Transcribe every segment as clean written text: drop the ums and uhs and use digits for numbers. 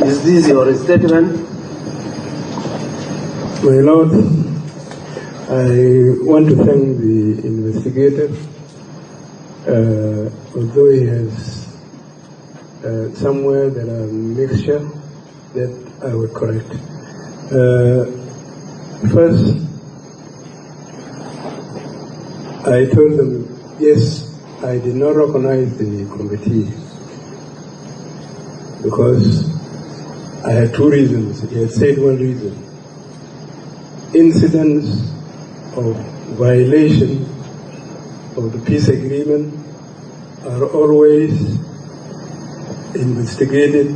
Is this your statement? My Lord, I want to thank the investigator, although he has somewhere there are mixture that I would correct. First, I told them, yes, I did not recognize the committee because I had two reasons. He had said one reason. Incidents of violation of the peace agreement are always investigated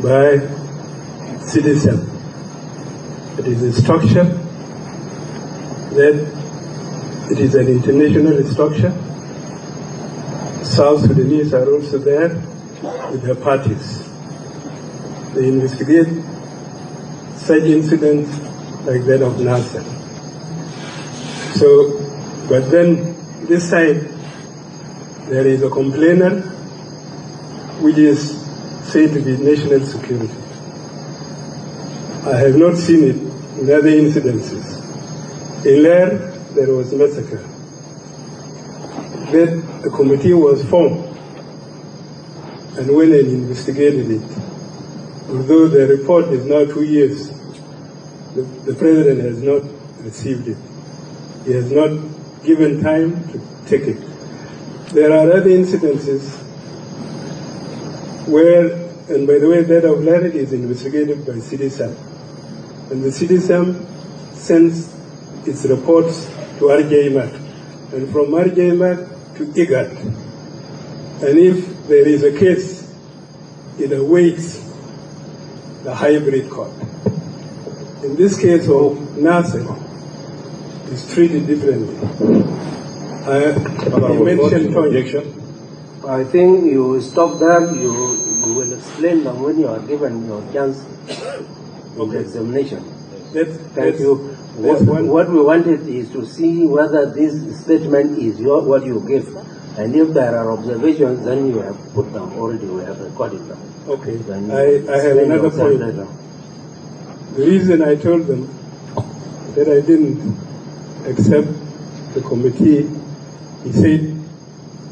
by citizens. It is a structure that it is an international structure. South Sudanese are also there with their parties. They investigate such incidents like that of Nasser. So, but then this side, there is a complainer which is said to be national security. I have not seen it in other incidences. In Lair, there was massacre. Then a committee was formed and went and investigated it. Although the report is now 2 years, the president has not received it. He has not given time to take it. There are other incidences where, and by the way, that of Lair is investigated by CDSAM. And the CDSAM sends its reports to RJMAC, and from RJMAC to IGAD. And if there is a case, it awaits the hybrid court. In this case of Nasser, it's treated differently. You mentioned objection. I think you stop there. You will explain them when you are given your chance in the examination. Thank you. What we wanted is to see whether this statement is what you give. And if there are observations, then you have put them already, we have recorded them. Okay, I have another point. Later. The reason I told them that I didn't accept the committee, he said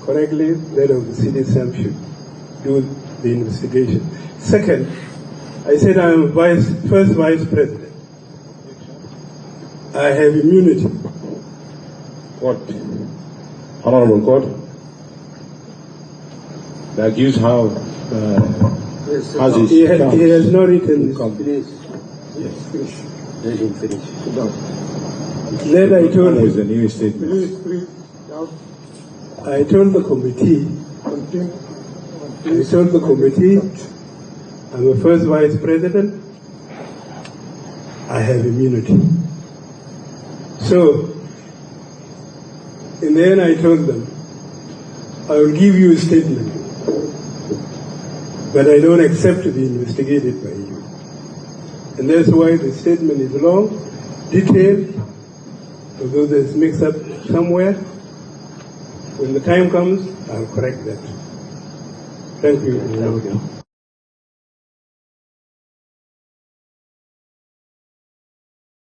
correctly that of the CDSM should do the investigation. Second, I said I am first vice president. I have immunity. Court. Honorable Court. The accused he has not written this. Yes. Let him finish. Then I told him. The new statement. I told the committee, I'm the first vice president, I have immunity. So, in the end I told them, I will give you a statement, but I don't accept to be investigated by you. And that's why the statement is long, detailed, although there's mix up somewhere. When the time comes, I'll correct that. Thank you.